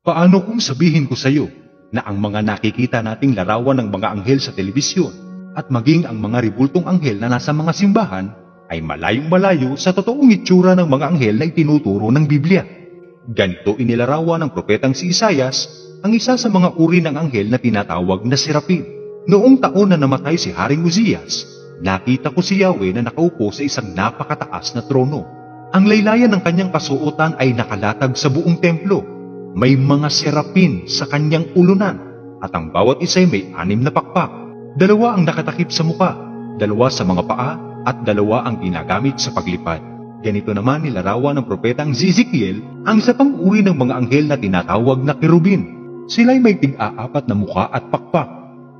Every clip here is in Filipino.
Paano kung sabihin ko sa iyo na ang mga nakikita nating larawan ng mga anghel sa telebisyon at maging ang mga ribultong anghel na nasa mga simbahan ay malayong malayo sa totoong itsura ng mga anghel na itinuturo ng Biblia? Ganito inilarawan ng propetang si Isaias ang isa sa mga uri ng anghel na tinatawag na serapin. Noong taon na namatay si Haring Uzias, nakita ko si Yahweh na nakaupo sa isang napakataas na trono. Ang laylayan ng kanyang kasuotan ay nakalatag sa buong templo. May mga serapin sa kanyang ulunan at ang bawat isa ay may 6 na pakpak. 2 ang nakatakip sa muka, 2 sa mga paa at 2 ang ginagamit sa paglipad. Ganito naman nilarawan ng propetang Ezekiel ang isa pang uri ng mga anghel na tinatawag na kerubin. Sila'y may tig-4 na mukha at pakpak.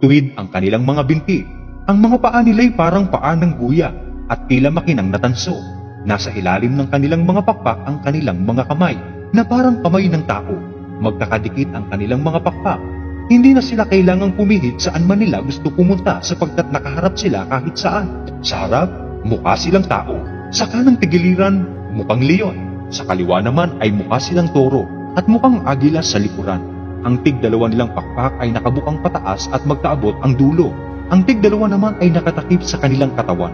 Tuwid ang kanilang mga binti. Ang mga paa nila'y parang paa ng guya at tila makinang natanso. Nasa ilalim ng kanilang mga pakpak ang kanilang mga kamay na parang kamay ng tao. Magkakadikit ang kanilang mga pakpak. Hindi na sila kailangang pumihit saan man nila gusto pumunta sapagkat nakaharap sila kahit saan. Sa harap, mukha silang tao. Sa kanang tigiliran, mukhang leon. Sa kaliwa naman ay mukha silang toro at mukhang agila sa likuran. Ang tig-2 nilang pakpak ay nakabukang pataas at magkaabot ang dulo. Ang tig-2 naman ay nakatakip sa kanilang katawan.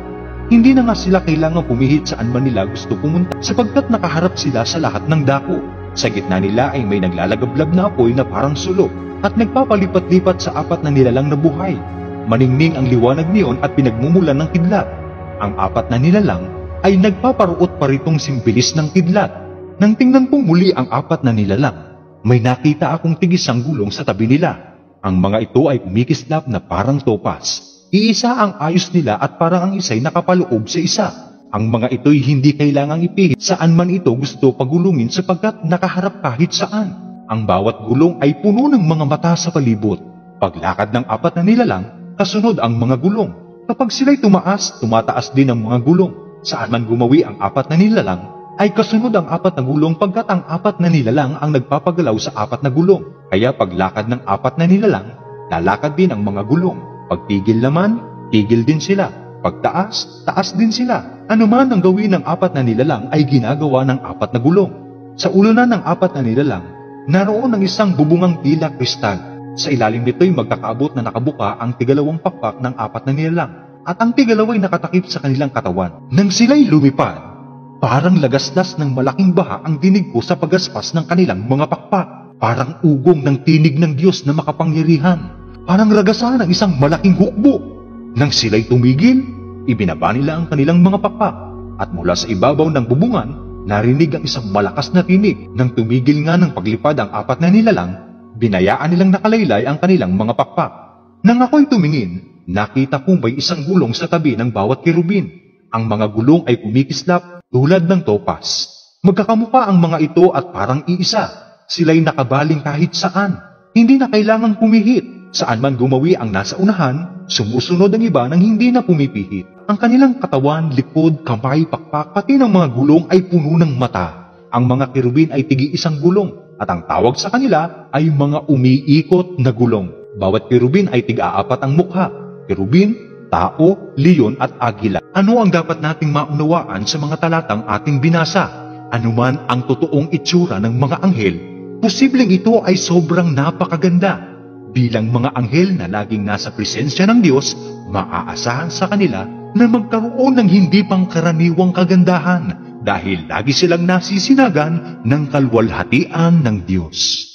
Hindi na nga sila kailangang pumihit saan man nila gusto pumunta sapagkat nakaharap sila sa lahat ng dako. Sa gitna nila ay may naglalagablab na apoy na parang sulok at nagpapalipat-lipat sa 4 na nilalang na buhay. Maningning ang liwanag niyon at pinagmumulan ng kidlat. Ang 4 na nilalang ay nagpaparuot paritong simbilis ng kidlat. Nang tingnan kong muli ang 4 na nilalang, may nakita akong tigisang gulong sa tabi nila. Ang mga ito ay kumikislap na parang topas. Iisa ang ayos nila at parang ang isa'y nakapaloob sa isa. Ang mga ito'y hindi kailangang ipihit saan man ito gusto pagulungin sapagkat nakaharap kahit saan. Ang bawat gulong ay puno ng mga mata sa palibot. Paglakad ng 4 na nilalang, kasunod ang mga gulong. Kapag sila'y tumaas, tumataas din ang mga gulong. Saan man gumawi ang 4 na nilalang, ay kasunod ang 4 na gulong pagkat ang 4 na nilalang ang nagpapagalaw sa 4 na gulong. Kaya paglakad ng 4 na nilalang, lalakad din ang mga gulong. Pagtigil naman, tigil din sila. Pagtaas, taas din sila. Ano man ang gawin ng 4 na nilalang ay ginagawa ng 4 na gulong. Sa ulunan ng 4 na nilalang, naroon ang isang bubungang tila kristal. Sa ilalim nito'y magkakaabot na nakabuka ang tig-2 pakpak ng 4 na nilalang at ang tig-2 ay nakatakip sa kanilang katawan. Nang sila'y lumipad, parang lagasdas ng malaking baha ang dinig ko sa pagaspas ng kanilang mga pakpak. Parang ugong ng tinig ng Diyos na makapangyarihan. Parang ragasan ng isang malaking hukbo. Nang sila'y tumigil, ibinaba nila ang kanilang mga pakpak. At mula sa ibabaw ng bubungan, narinig ang isang malakas na tinig. Nang tumigil nga ng paglipad ang 4 na nilalang, binayaan nilang nakalaylay ang kanilang mga pakpak. Nang ako'y tumingin, nakita kong may isang gulong sa tabi ng bawat kerubin. Ang mga gulong ay kumikislap tulad ng topas. Magkakamukha ang mga ito at parang iisa. Sila'y nakabaling kahit saan. Hindi na kailangang pumihit. Saan man gumawi ang nasa unahan, sumusunod ang iba nang hindi na pumipihit. Ang kanilang katawan, likod, kamay, pakpak, pati ng mga gulong ay puno ng mata. Ang mga kerubin ay tigi-isang gulong at ang tawag sa kanila ay mga umiikot na gulong. Bawat kerubin ay tig-4 ang mukha. Kerubin, tao, leon at agila. Ano ang dapat nating maunawaan sa mga talatang ating binasa? Ano man ang totoong itsura ng mga anghel, posibleng ito ay sobrang napakaganda. Bilang mga anghel na laging nasa presensya ng Diyos, maaasahan sa kanila na magkaroon ng hindi pangkaraniwang kagandahan dahil lagi silang nasisinagan ng kalwalhatian ng Diyos.